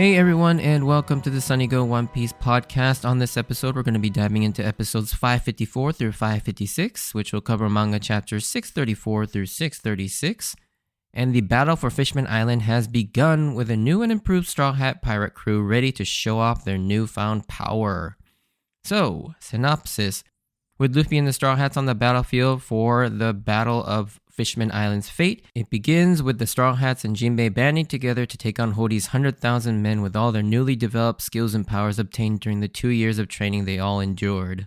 Hey everyone, and welcome to the Sunny Go One Piece podcast. On this episode, we're going to be diving into episodes 554 through 556, which will cover manga chapters 634 through 636. And the battle for Fishman Island has begun with a new and improved Straw Hat pirate crew ready to show off their newfound power. So, synopsis. With Luffy and the Straw Hats on the battlefield for the Battle of Fishman Island's fate, it begins with the Straw Hats and Jinbe banding together to take on Hody's 100,000 men with all their newly developed skills and powers obtained during the 2 years of training they all endured.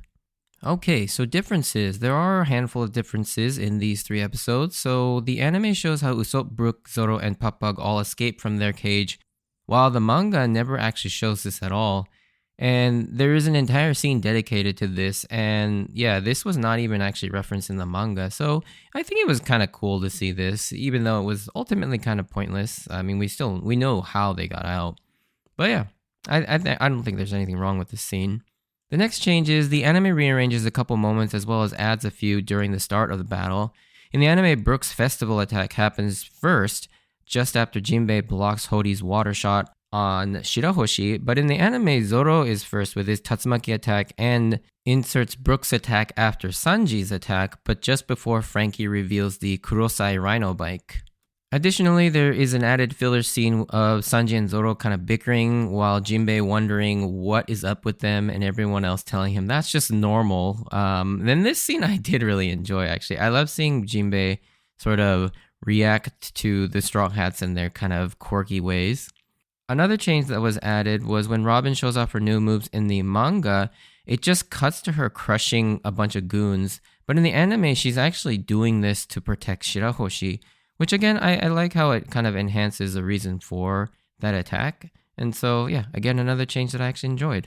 Okay, so differences. There are a handful of differences in these 3 episodes. So the anime shows how Usopp, Brook, Zoro, and Puck all escape from their cage, while the manga never actually shows this at all. And there is an entire scene dedicated to this, and yeah, this was not even actually referenced in the manga, so I think it was kind of cool to see this, even though it was ultimately kind of pointless. I mean, we know how they got out, but yeah, I don't think there's anything wrong with this scene. The next change is the anime rearranges a couple moments as well as adds a few during the start of the battle. In the anime, Brook's festival attack happens first, just after Jinbe blocks Hody's water shot on Shirahoshi, but in the anime, Zoro is first with his Tatsumaki attack and inserts Brook's attack after Sanji's attack, but just before Frankie reveals the Kurosai Rhino bike. Additionally, there is an added filler scene of Sanji and Zoro kind of bickering while Jinbe wondering what is up with them and everyone else telling him that's just normal. Then this scene I did really enjoy, actually. I love seeing Jinbe sort of react to the Straw Hats in their kind of quirky ways. Another change that was added was when Robin shows off her new moves in the manga, it just cuts to her crushing a bunch of goons. But in the anime, she's actually doing this to protect Shirahoshi, which again, I like how it kind of enhances the reason for that attack. And so, yeah, again, another change that I actually enjoyed.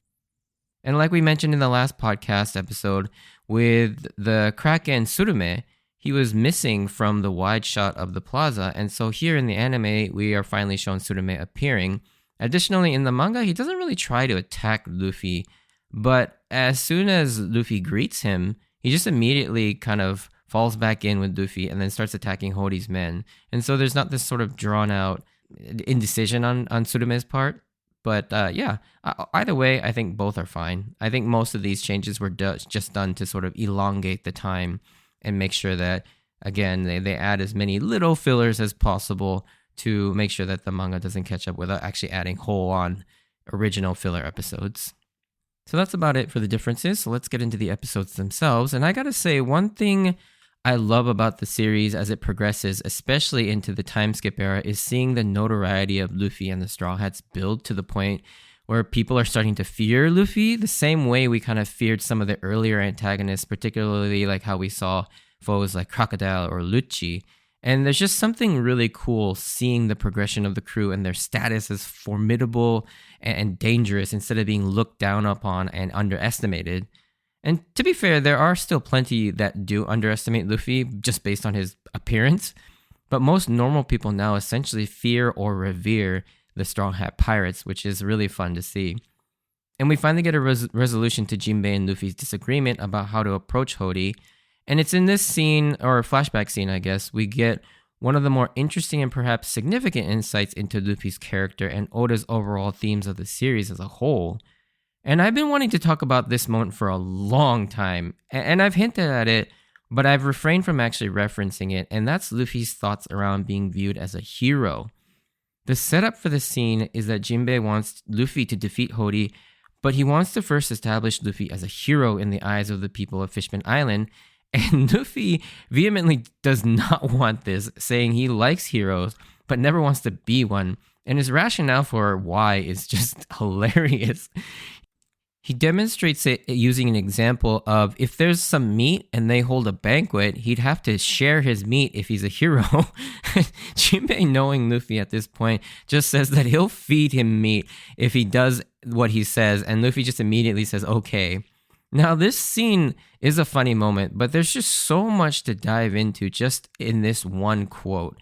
And like we mentioned in the last podcast episode, with the Kraken Tsurume, he was missing from the wide shot of the plaza, and so here in the anime, we are finally shown Tsurume appearing. Additionally, in the manga, he doesn't really try to attack Luffy, but as soon as Luffy greets him, he just immediately kind of falls back in with Luffy and then starts attacking Hody's men. And so there's not this sort of drawn-out indecision on Tsurume's part. But yeah, either way, I think both are fine. I think most of these changes were just done to sort of elongate the time and make sure that, again, they add as many little fillers as possible to make sure that the manga doesn't catch up without actually adding whole-on original filler episodes. So that's about it for the differences. So let's get into the episodes themselves. And I gotta say, one thing I love about the series as it progresses, especially into the time skip era, is seeing the notoriety of Luffy and the Straw Hats build to the point where people are starting to fear Luffy the same way we kind of feared some of the earlier antagonists, particularly like how we saw foes like Crocodile or Lucci. And there's just something really cool seeing the progression of the crew and their status as formidable and dangerous instead of being looked down upon and underestimated. And to be fair, there are still plenty that do underestimate Luffy just based on his appearance, but most normal people now essentially fear or revere the Straw Hat Pirates, which is really fun to see. And we finally get a resolution to Jinbe and Luffy's disagreement about how to approach Hody. And it's in this scene, or flashback scene, I guess, we get one of the more interesting and perhaps significant insights into Luffy's character and Oda's overall themes of the series as a whole. And I've been wanting to talk about this moment for a long time, and I've hinted at it, but I've refrained from actually referencing it, and that's Luffy's thoughts around being viewed as a hero. The setup for the scene is that Jinbe wants Luffy to defeat Hody, but he wants to first establish Luffy as a hero in the eyes of the people of Fishman Island, and Luffy vehemently does not want this, saying he likes heroes, but never wants to be one, and his rationale for why is just hilarious. He demonstrates it using an example of if there's some meat and they hold a banquet, he'd have to share his meat if he's a hero. Jinbe, knowing Luffy at this point, just says that he'll feed him meat if he does what he says, and Luffy just immediately says, okay. Now, this scene is a funny moment, but there's just so much to dive into just in this one quote.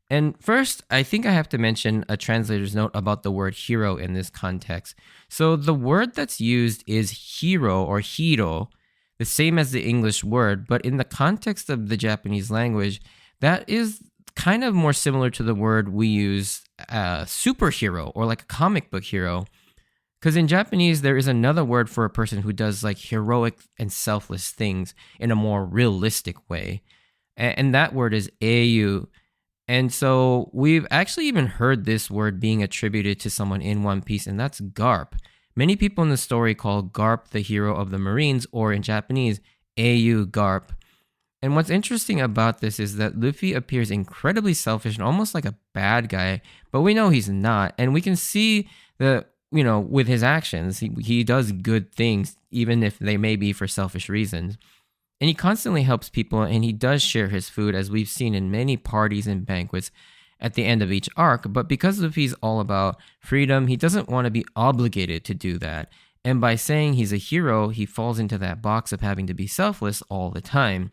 And first, I think I have to mention a translator's note about the word hero in this context. So the word that's used is hiro or hiro, the same as the English word, but in the context of the Japanese language, that is kind of more similar to the word we use superhero or like a comic book hero. Because in Japanese, there is another word for a person who does like heroic and selfless things in a more realistic way. And that word is eiyu. And so we've actually even heard this word being attributed to someone in One Piece, and that's Garp. Many people in the story call Garp the hero of the Marines, or in Japanese, eiyu Garp. And what's interesting about this is that Luffy appears incredibly selfish and almost like a bad guy, but we know he's not. And we can see that, with his actions, he does good things, even if they may be for selfish reasons. And he constantly helps people, and he does share his food, as we've seen in many parties and banquets at the end of each arc. But because Luffy's all about freedom, he doesn't want to be obligated to do that. And by saying he's a hero, he falls into that box of having to be selfless all the time.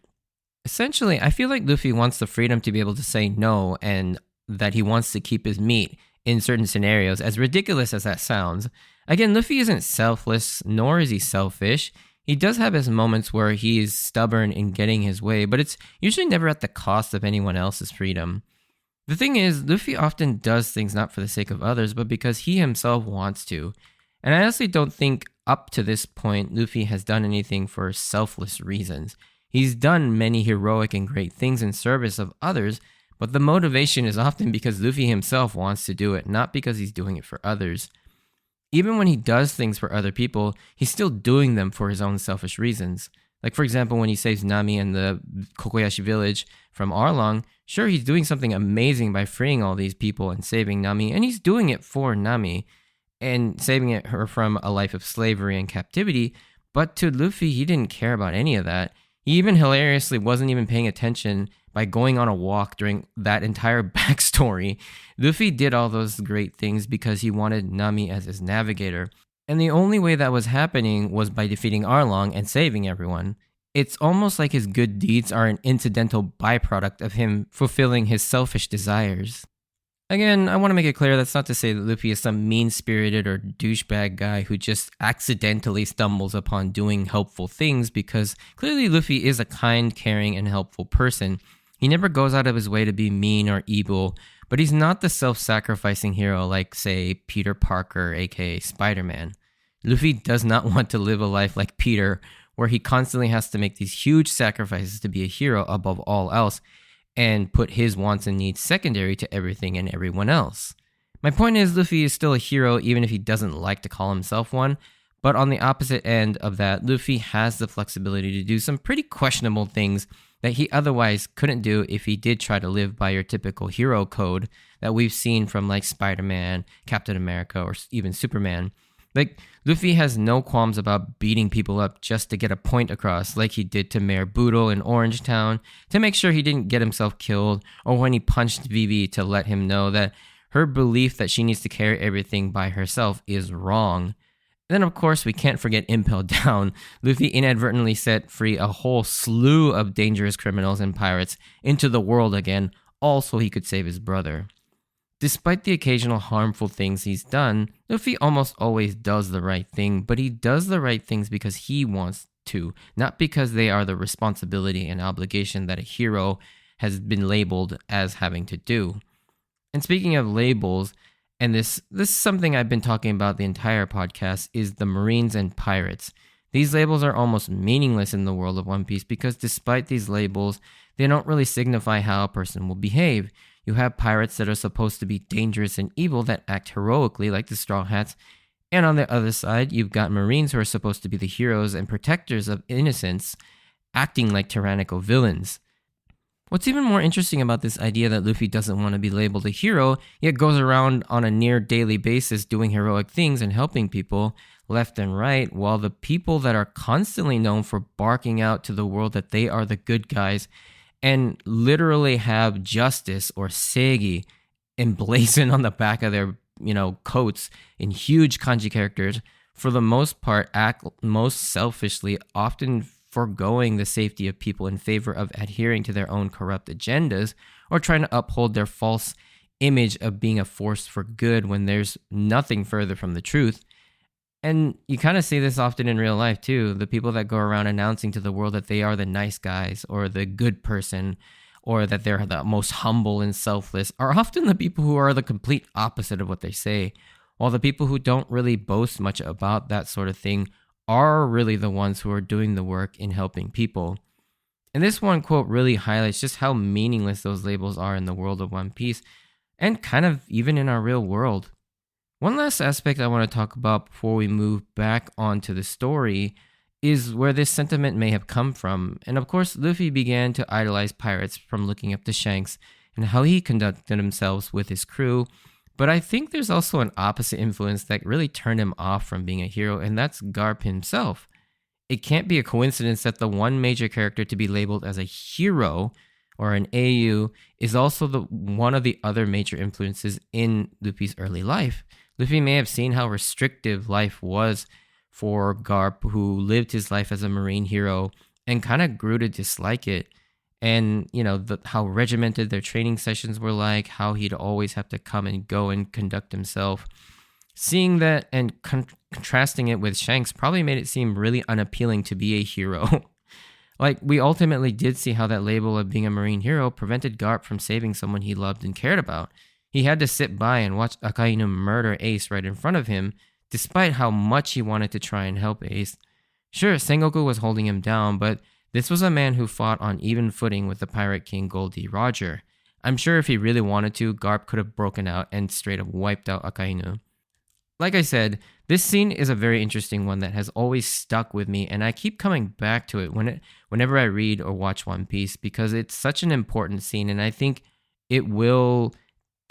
Essentially, I feel like Luffy wants the freedom to be able to say no, and that he wants to keep his meat in certain scenarios, as ridiculous as that sounds. Again, Luffy isn't selfless, nor is he selfish. He does have his moments where he is stubborn in getting his way, but it's usually never at the cost of anyone else's freedom. The thing is, Luffy often does things not for the sake of others, but because he himself wants to. And I honestly don't think up to this point Luffy has done anything for selfless reasons. He's done many heroic and great things in service of others, but the motivation is often because Luffy himself wants to do it, not because he's doing it for others. Even when he does things for other people, he's still doing them for his own selfish reasons. Like, for example, when he saves Nami and the Kokoyashi village from Arlong, sure, he's doing something amazing by freeing all these people and saving Nami, and he's doing it for Nami and saving her from a life of slavery and captivity, but to Luffy, he didn't care about any of that. He even hilariously wasn't even paying attention by going on a walk during that entire backstory. Luffy did all those great things because he wanted Nami as his navigator. And the only way that was happening was by defeating Arlong and saving everyone. It's almost like his good deeds are an incidental byproduct of him fulfilling his selfish desires. Again, I want to make it clear that's not to say that Luffy is some mean-spirited or douchebag guy who just accidentally stumbles upon doing helpful things, because clearly Luffy is a kind, caring, and helpful person. He never goes out of his way to be mean or evil, but he's not the self-sacrificing hero like, say, Peter Parker, aka Spider-Man. Luffy does not want to live a life like Peter, where he constantly has to make these huge sacrifices to be a hero above all else, and put his wants and needs secondary to everything and everyone else. My point is, Luffy is still a hero even if he doesn't like to call himself one, but on the opposite end of that, Luffy has the flexibility to do some pretty questionable things that he otherwise couldn't do if he did try to live by your typical hero code that we've seen from like Spider-Man, Captain America, or even Superman. Like, Luffy has no qualms about beating people up just to get a point across, like he did to Mayor Boodle in Orange Town, to make sure he didn't get himself killed, or when he punched Vivi to let him know that her belief that she needs to carry everything by herself is wrong. And then, of course, we can't forget Impel Down. Luffy inadvertently set free a whole slew of dangerous criminals and pirates into the world again, all so he could save his brother. Despite the occasional harmful things he's done, Luffy almost always does the right thing, but he does the right things because he wants to, not because they are the responsibility and obligation that a hero has been labeled as having to do. And speaking of labels, and this is something I've been talking about the entire podcast, is the Marines and Pirates. These labels are almost meaningless in the world of One Piece because despite these labels, they don't really signify how a person will behave. You have pirates that are supposed to be dangerous and evil that act heroically like the Straw Hats, and on the other side, you've got Marines who are supposed to be the heroes and protectors of innocence, acting like tyrannical villains. What's even more interesting about this idea that Luffy doesn't want to be labeled a hero, yet goes around on a near daily basis doing heroic things and helping people left and right, while the people that are constantly known for barking out to the world that they are the good guys and literally have justice or seigi emblazoned on the back of their, coats in huge kanji characters, for the most part act most selfishly, often foregoing the safety of people in favor of adhering to their own corrupt agendas or trying to uphold their false image of being a force for good when there's nothing further from the truth. And you kind of see this often in real life too. The people that go around announcing to the world that they are the nice guys or the good person or that they're the most humble and selfless are often the people who are the complete opposite of what they say, while the people who don't really boast much about that sort of thing are really the ones who are doing the work in helping people. And this one quote really highlights just how meaningless those labels are in the world of One Piece, and kind of even in our real world. One last aspect I want to talk about before we move back onto the story is where this sentiment may have come from. And of course, Luffy began to idolize pirates from looking up to Shanks and how he conducted himself with his crew. But I think there's also an opposite influence that really turned him off from being a hero, and that's Garp himself. It can't be a coincidence that the one major character to be labeled as a hero or an AU is also one of the other major influences in Luffy's early life. Luffy may have seen how restrictive life was for Garp, who lived his life as a marine hero and kind of grew to dislike it. And, how regimented their training sessions were like, how he'd always have to come and go and conduct himself. Seeing that and contrasting it with Shanks probably made it seem really unappealing to be a hero. Like, we ultimately did see how that label of being a marine hero prevented Garp from saving someone he loved and cared about. He had to sit by and watch Akainu murder Ace right in front of him, despite how much he wanted to try and help Ace. Sure, Sengoku was holding him down, but this was a man who fought on even footing with the Pirate King Goldie Roger. I'm sure if he really wanted to, Garp could have broken out and straight up wiped out Akainu. Like I said, this scene is a very interesting one that has always stuck with me, and I keep coming back to it whenever I read or watch One Piece, because it's such an important scene, and I think it will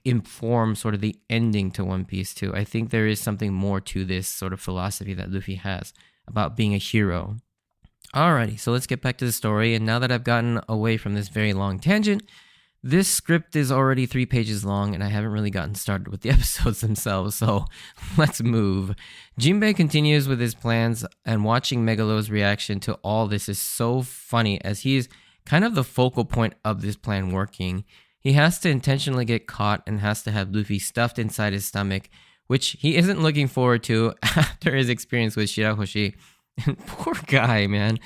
inform sort of the ending to One Piece too. I think there is something more to this sort of philosophy that Luffy has about being a hero. Alrighty, so let's get back to the story, and now that I've gotten away from this very long tangent, this script is already 3 pages long, and I haven't really gotten started with the episodes themselves, so let's move. Jinbe continues with his plans, and watching Megalo's reaction to all this is so funny, as he is kind of the focal point of this plan working. He has to intentionally get caught and has to have Luffy stuffed inside his stomach, which he isn't looking forward to after his experience with Shirahoshi. And poor guy, man.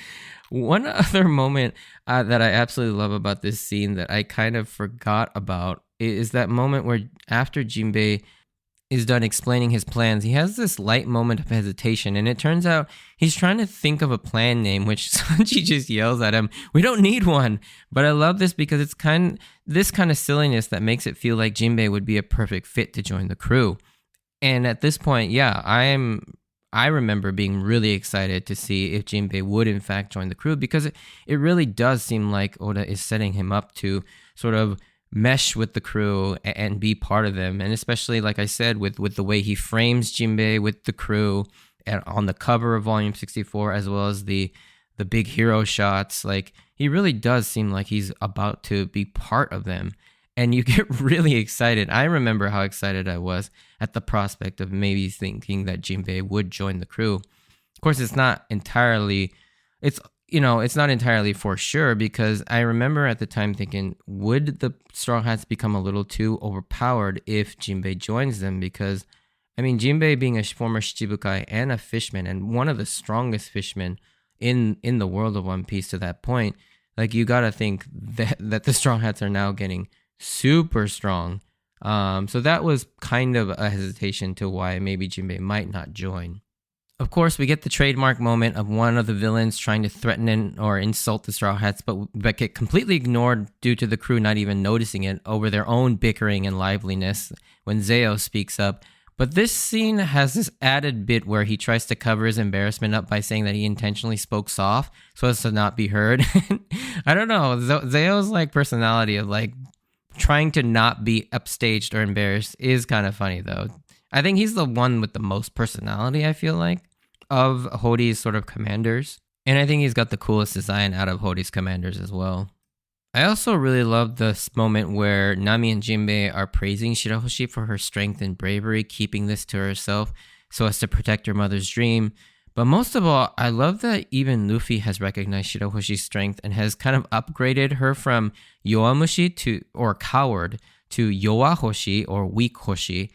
One other moment that I absolutely love about this scene that I kind of forgot about is that moment where after Jinbe is done explaining his plans, he has this light moment of hesitation, and it turns out he's trying to think of a plan name, which Sanji just yells at him, "We don't need one." But I love this because it's this kind of silliness that makes it feel like Jinbe would be a perfect fit to join the crew. And at this point, yeah, I remember being really excited to see if Jinbe would in fact join the crew, because it really does seem like Oda is setting him up to sort of mesh with the crew and be part of them. And especially, like I said, with the way he frames Jinbe with the crew and on the cover of Volume 64, as well as the big hero shots, like he really does seem like he's about to be part of them. And you get really excited. I remember how excited I was at the prospect of maybe thinking that Jinbe would join the crew. Of course, it's not entirely for sure, because I remember at the time thinking, would the Straw Hats become a little too overpowered if Jinbe joins them? Because, I mean, Jinbe being a former Shichibukai and a fishman, and one of the strongest fishmen in the world of One Piece to that point, like, you gotta think that the Straw Hats are now getting super strong. So that was kind of a hesitation to why maybe Jinbe might not join. Of course, we get the trademark moment of one of the villains trying to threaten or insult the Straw Hats, but get completely ignored due to the crew not even noticing it over their own bickering and liveliness when Zeo speaks up. But this scene has this added bit where he tries to cover his embarrassment up by saying that he intentionally spoke soft so as to not be heard. I don't know, Zeo's like personality of like trying to not be upstaged or embarrassed is kind of funny, though. I think he's the one with the most personality, I feel like, of Hody's sort of commanders. And I think he's got the coolest design out of Hody's commanders as well. I also really love this moment where Nami and Jinbe are praising Shirahoshi for her strength and bravery, keeping this to herself so as to protect her mother's dream. But most of all, I love that even Luffy has recognized Shirahoshi's strength and has kind of upgraded her from Yowamushi or coward to Yowahoshi or weak Hoshi.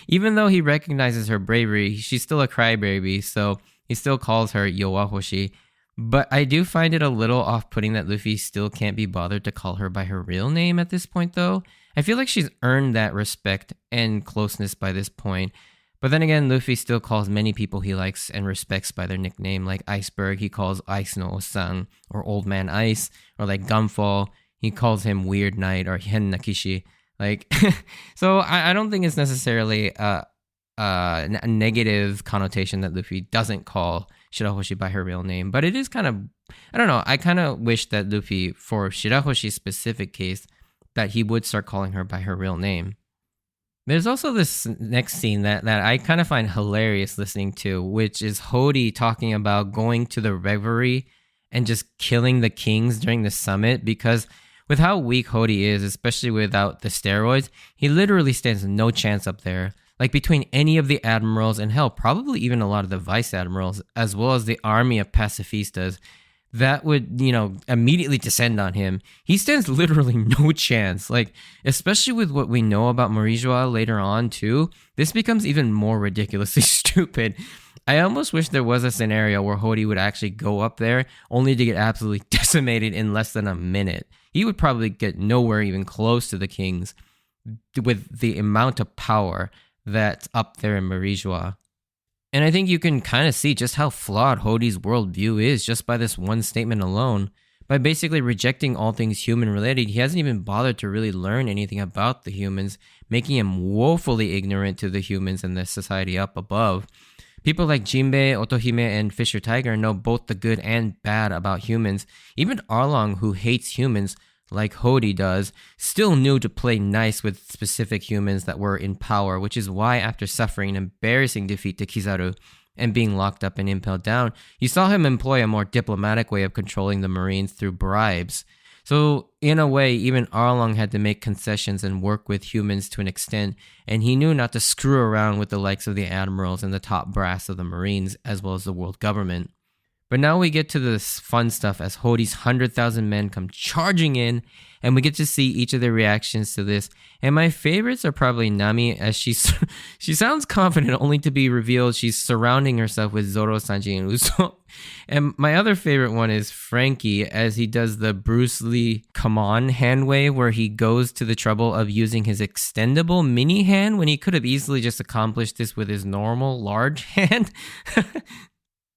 Even though he recognizes her bravery, she's still a crybaby, so he still calls her Yowahoshi. But I do find it a little off-putting that Luffy still can't be bothered to call her by her real name at this point, though. I feel like she's earned that respect and closeness by this point. But then again, Luffy still calls many people he likes and respects by their nickname, like Iceberg, he calls Ice no Osang, or Old Man Ice, or like Gunfall, he calls him Weird Knight, or Hen Nakishi. Like, so I don't think it's necessarily a negative connotation that Luffy doesn't call Shirahoshi by her real name, but it is kind of, I don't know, I kind of wish that Luffy, for Shirahoshi's specific case, that he would start calling her by her real name. There's also this next scene that I kind of find hilarious listening to, which is Hody talking about going to the reverie and just killing the kings during the summit, because with how weak Hody is, especially without the steroids, he literally stands no chance up there. Like between any of the admirals and hell, probably even a lot of the vice admirals, as well as the army of pacifistas, that would, immediately descend on him. He stands literally no chance. Like, especially with what we know about Marijois later on too, this becomes even more ridiculously stupid. I almost wish there was a scenario where Hody would actually go up there only to get absolutely decimated in less than a minute. He would probably get nowhere even close to the kings with the amount of power that's up there in Marijois. And I think you can kind of see just how flawed Hody's worldview is just by this one statement alone. By basically rejecting all things human related, he hasn't even bothered to really learn anything about the humans, making him woefully ignorant to the humans and the society up above. People like Jinbe, Otohime, and Fisher Tiger know both the good and bad about humans. Even Arlong, who hates humans, like Hody does, still knew to play nice with specific humans that were in power, which is why after suffering an embarrassing defeat to Kizaru and being locked up and impaled down, you saw him employ a more diplomatic way of controlling the Marines through bribes. So in a way, even Arlong had to make concessions and work with humans to an extent, and he knew not to screw around with the likes of the admirals and the top brass of the Marines, as well as the world government. But now we get to this fun stuff as Hody's 100,000 men come charging in, and we get to see each of their reactions to this. And my favorites are probably Nami, as she sounds confident only to be revealed she's surrounding herself with Zoro, Sanji, and Usopp. And my other favorite one is Frankie, as he does the Bruce Lee come on hand wave, where he goes to the trouble of using his extendable mini hand when he could have easily just accomplished this with his normal large hand.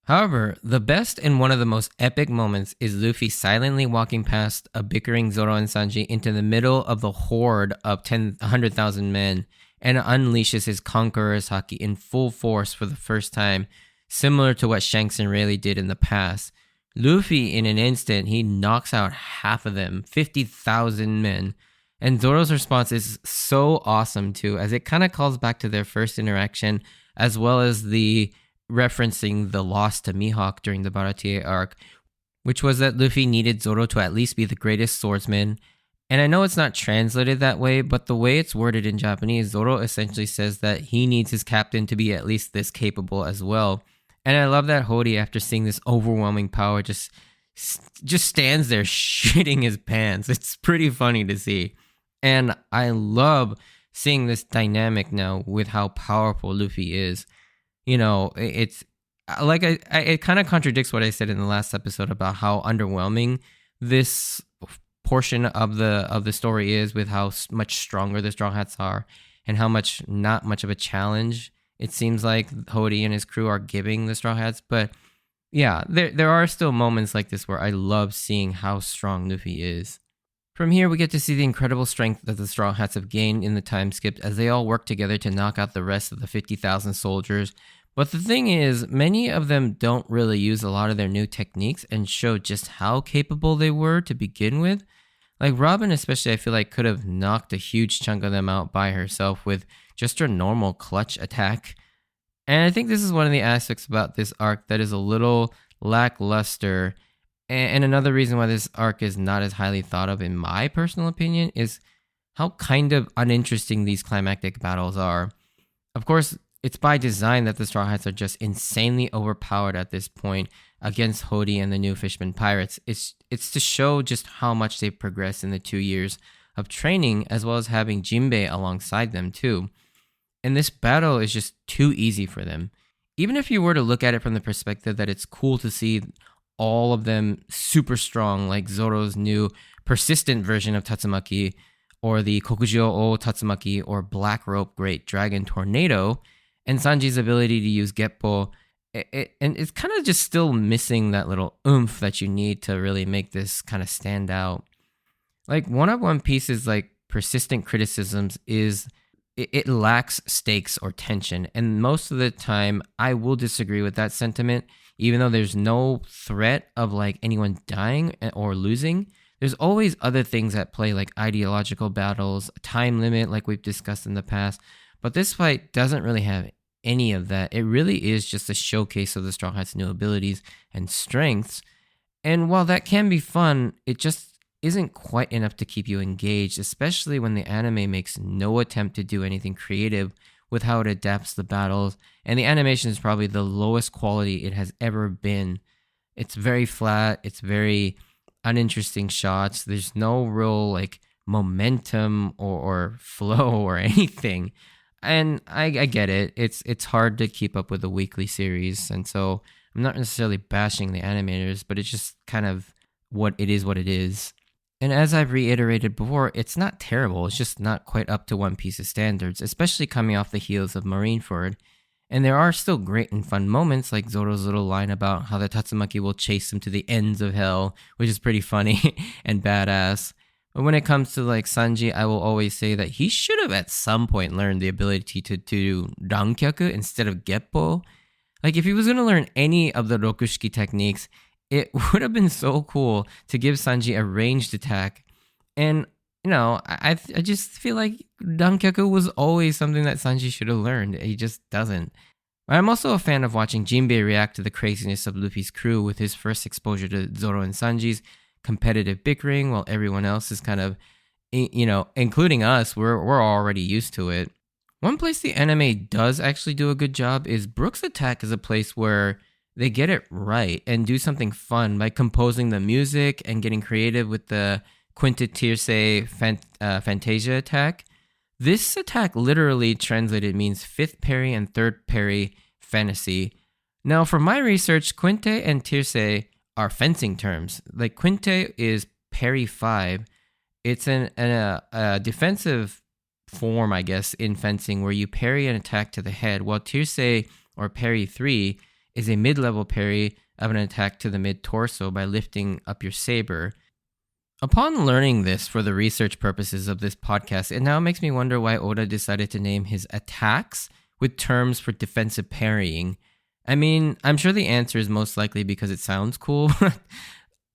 However, the best and one of the most epic moments is Luffy silently walking past a bickering Zoro and Sanji into the middle of the horde of 100,000 men and unleashes his Conqueror's Haki in full force for the first time, similar to what Shanks and Rayleigh did in the past. Luffy, in an instant, he knocks out half of them, 50,000 men. And Zoro's response is so awesome too, as it kind of calls back to their first interaction, as well as the referencing the loss to Mihawk during the Baratie arc, which was that Luffy needed Zoro to at least be the greatest swordsman. And I know it's not translated that way, but the way it's worded in Japanese, Zoro essentially says that he needs his captain to be at least this capable as well. And I love that Hody, after seeing this overwhelming power, just stands there shitting his pants. It's pretty funny to see. And I love seeing this dynamic now with how powerful Luffy is. It's like it kind of contradicts what I said in the last episode about how underwhelming this portion of the story is, with how much stronger the Straw Hats are and how not much of a challenge it seems like Hody and his crew are giving the Straw Hats. But yeah, there are still moments like this where I love seeing how strong Luffy is. From here, we get to see the incredible strength that the Straw Hats have gained in the time skipped as they all work together to knock out the rest of the 50,000 soldiers. But the thing is, many of them don't really use a lot of their new techniques and show just how capable they were to begin with. Like Robin especially, I feel like could have knocked a huge chunk of them out by herself with just her normal clutch attack. And I think this is one of the aspects about this arc that is a little lackluster. And another reason why this arc is not as highly thought of, in my personal opinion, is how kind of uninteresting these climactic battles are. Of course, it's by design that the Straw Hats are just insanely overpowered at this point against Hody and the new Fishman pirates. It's to show just how much they've progressed in the 2 years of training, as well as having Jinbe alongside them too. And this battle is just too easy for them. Even if you were to look at it from the perspective that it's cool to see all of them super strong, like Zoro's new persistent version of Tatsumaki, or the Kokujo o Tatsumaki, or Black Rope Great Dragon Tornado, and Sanji's ability to use Geppo. And it's kind of just still missing that little oomph that you need to really make this kind of stand out. Like, one of One Piece's like persistent criticisms is it lacks stakes or tension, and most of the time I will disagree with that sentiment. Even though there's no threat of like anyone dying or losing, there's always other things at play, like ideological battles, a time limit like we've discussed in the past. But this fight doesn't really have any of that. It really is just a showcase of the Straw Hat's new abilities and strengths. And while that can be fun, it just isn't quite enough to keep you engaged, especially when the anime makes no attempt to do anything creative with how it adapts the battles, and the animation is probably the lowest quality it has ever been. It's very flat, it's very uninteresting shots, there's no real like momentum or flow or anything. And I get it, it's hard to keep up with a weekly series, and so I'm not necessarily bashing the animators, but it's just kind of what it is. And as I've reiterated before, it's not terrible, it's just not quite up to One Piece's standards, especially coming off the heels of Marineford. And there are still great and fun moments, like Zoro's little line about how the Tatsumaki will chase him to the ends of hell, which is pretty funny and badass. But when it comes to like Sanji, I will always say that he should have at some point learned the ability to do Rankyaku instead of Geppo. Like, if he was going to learn any of the Rokushiki techniques, it would have been so cool to give Sanji a ranged attack. And, you know, I just feel like Rankyaku was always something that Sanji should have learned. He just doesn't. I'm also a fan of watching Jinbe react to the craziness of Luffy's crew with his first exposure to Zoro and Sanji's competitive bickering, while everyone else is kind of, you know, including us, we're already used to it. One place the anime does actually do a good job is Brook's attack is a place where they get it right and do something fun by composing the music and getting creative with the Quinta Tierce Fantasia attack. This attack literally translated means fifth parry and third parry fantasy. Now, for my research, Quinte and Tierce are fencing terms. Like, Quinte is parry 5. It's a defensive form, I guess, in fencing where you parry an attack to the head, while Tierce, or parry 3, is a mid-level parry of an attack to the mid-torso by lifting up your saber. Upon learning this for the research purposes of this podcast, it now makes me wonder why Oda decided to name his attacks with terms for defensive parrying. I mean, I'm sure the answer is most likely because it sounds cool,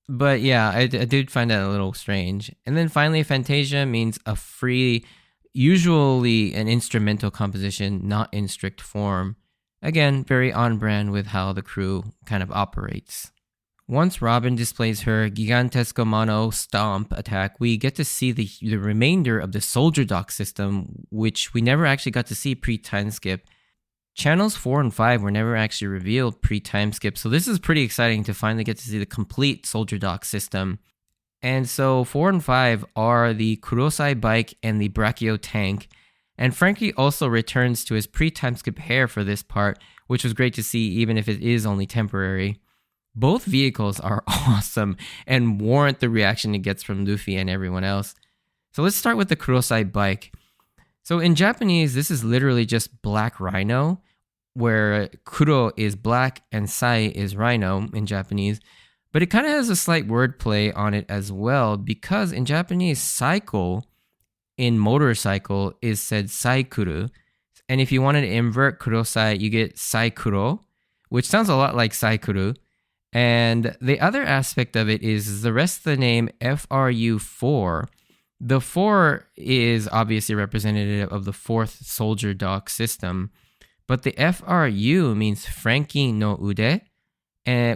but yeah, I did find that a little strange. And then finally, Fantasia means a free, usually an instrumental composition, not in strict form. Again, very on brand with how the crew kind of operates. Once Robin displays her Gigantesco Mano Stomp attack, we get to see the remainder of the Soldier Dock system, which we never actually got to see pre-time skip. Channels 4 and 5 were never actually revealed pre-time skip, so this is pretty exciting to finally get to see the complete Soldier Dock system. And so 4 and 5 are the Kurosai bike and the Brachio tank. And Frankie also returns to his pre-time skip hair for this part, which was great to see even if it is only temporary. Both vehicles are awesome and warrant the reaction it gets from Luffy and everyone else. So let's start with the Kurosai bike. So in Japanese, this is literally just Black Rhino, where Kuro is black and Sai is rhino in Japanese. But it kind of has a slight wordplay on it as well, because in Japanese, cycle in motorcycle is said saikuru. And if you wanted to invert Kurosai, you get saikuro, which sounds a lot like saikuru. And the other aspect of it is the rest of the name, FRU4. The 4 is obviously representative of the 4th Soldier Dock system, but the FRU means Frankie no Ude,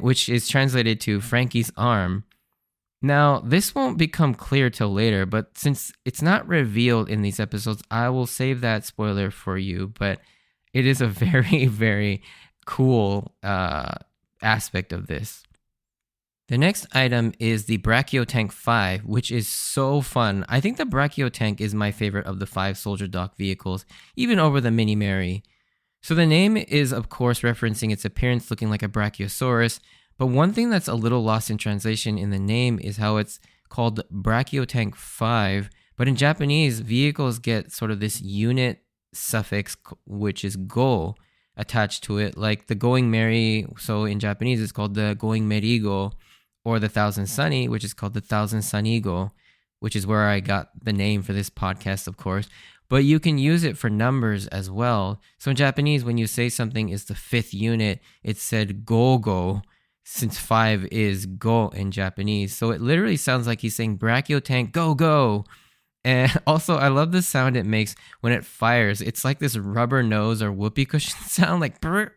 which is translated to Frankie's arm. Now, this won't become clear till later, but since it's not revealed in these episodes, I will save that spoiler for you, but it is a very, very cool aspect of this. The next item is the Brachio Tank 5, which is so fun. I think the Brachio Tank is my favorite of the 5 Soldier Dock vehicles, even over the Mini Mary. So the name is, of course, referencing its appearance looking like a Brachiosaurus, But one thing that's a little lost in translation in the name is how it's called Brachiotank 5. But in Japanese, vehicles get sort of this unit suffix, which is go, attached to it, like the Going Merry. So in Japanese, it's called the Going Merigo, or the Thousand Sunny, which is called the Thousand Sunigo, which is where I got the name for this podcast, of course. But you can use it for numbers as well. So in Japanese, when you say something is the fifth unit, it's said go-go, since 5 is go in Japanese. So it literally sounds like he's saying Brachiotank, go, go. And also, I love the sound it makes when it fires. It's like this rubber nose or whoopee cushion sound, like brr.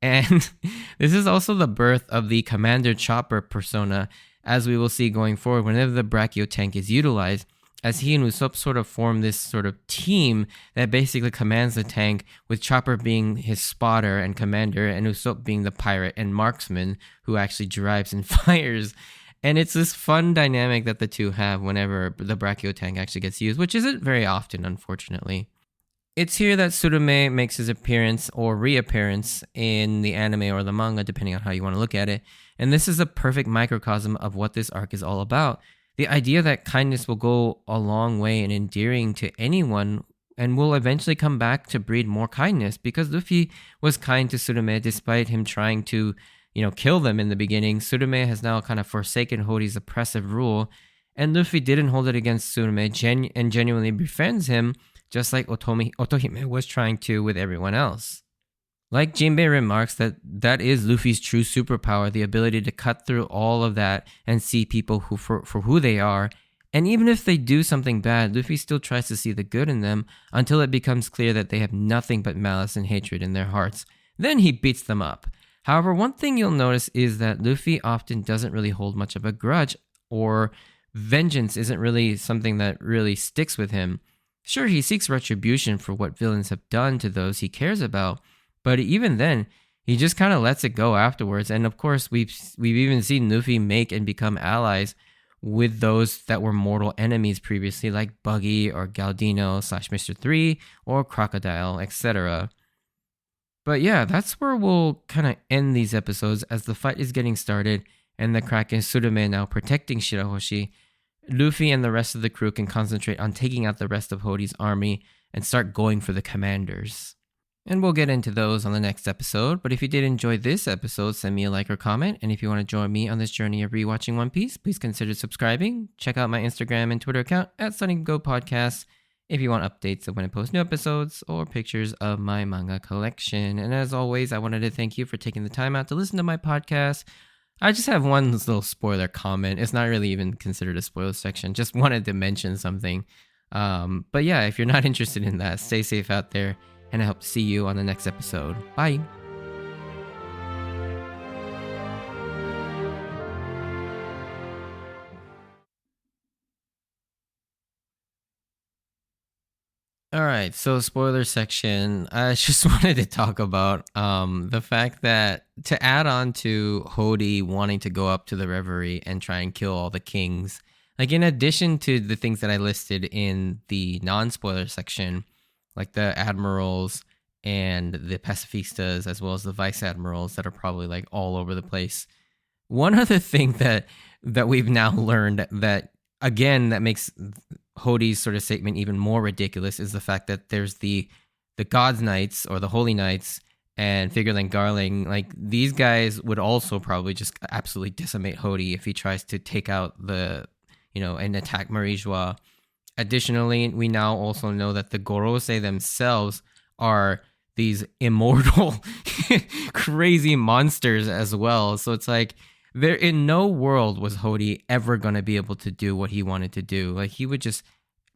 And this is also the birth of the Commander Chopper persona, as we will see going forward whenever the Brachiotank is utilized, as he and Usopp sort of form this sort of team that basically commands the tank, with Chopper being his spotter and commander, and Usopp being the pirate and marksman who actually drives and fires. And it's this fun dynamic that the two have whenever the Brachiotank actually gets used, which isn't very often, unfortunately. It's here that Tsurume makes his appearance or reappearance in the anime or the manga, depending on how you want to look at it. And this is a perfect microcosm of what this arc is all about. The idea that kindness will go a long way in endearing to anyone and will eventually come back to breed more kindness, because Luffy was kind to Tsurume despite him trying to kill them in the beginning. Tsurume has now kind of forsaken Hody's oppressive rule, and Luffy didn't hold it against Tsurume and genuinely befriends him, just like Otohime was trying to with everyone else. Like Jinbe remarks, that is Luffy's true superpower, the ability to cut through all of that and see people for who they are. And even if they do something bad, Luffy still tries to see the good in them until it becomes clear that they have nothing but malice and hatred in their hearts. Then he beats them up. However, one thing you'll notice is that Luffy often doesn't really hold much of a grudge, or vengeance isn't really something that really sticks with him. Sure, he seeks retribution for what villains have done to those he cares about, but even then, he just kind of lets it go afterwards. And of course, we've even seen Luffy make and become allies with those that were mortal enemies previously, like Buggy or Galdino / Mr. 3 or Crocodile, etc. But yeah, that's where we'll kind of end these episodes, as the fight is getting started and the Kraken Tsurume now protecting Shirahoshi. Luffy and the rest of the crew can concentrate on taking out the rest of Hody's army and start going for the commanders. And we'll get into those on the next episode. But if you did enjoy this episode, send me a like or comment. And if you want to join me on this journey of rewatching One Piece, please consider subscribing. Check out my Instagram and Twitter account at SunnyGo Podcast if you want updates of when I post new episodes or pictures of my manga collection. And as always, I wanted to thank you for taking the time out to listen to my podcast. I just have one little spoiler comment. It's not really even considered a spoiler section. Just wanted to mention something. But yeah, if you're not interested in that, stay safe out there. And I hope to see you on the next episode. Bye. Alright, so spoiler section. I just wanted to talk about the fact that, to add on to Hody wanting to go up to the Reverie and try and kill all the kings, like in addition to the things that I listed in the non-spoiler section, like the admirals and the pacifistas, as well as the vice admirals that are probably like all over the place. One other thing that we've now learned that, again, that makes Hody's sort of statement even more ridiculous is the fact that there's the God's Knights or the Holy Knights and Figureland Garling. Like, these guys would also probably just absolutely decimate Hody if he tries to take out and attack Marie-Joie. Additionally, we now also know that the Gorosei themselves are these immortal, crazy monsters as well. So it's like, there in no world was Hody ever going to be able to do what he wanted to do. Like, he would just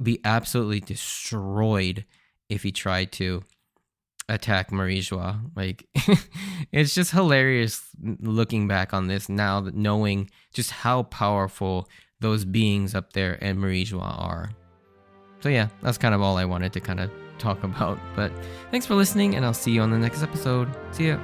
be absolutely destroyed if he tried to attack Marie-Joie. Like, it's just hilarious looking back on this now, that knowing just how powerful those beings up there and Marie-Joie are. So yeah, that's kind of all I wanted to kind of talk about. But thanks for listening, and I'll see you on the next episode. See ya.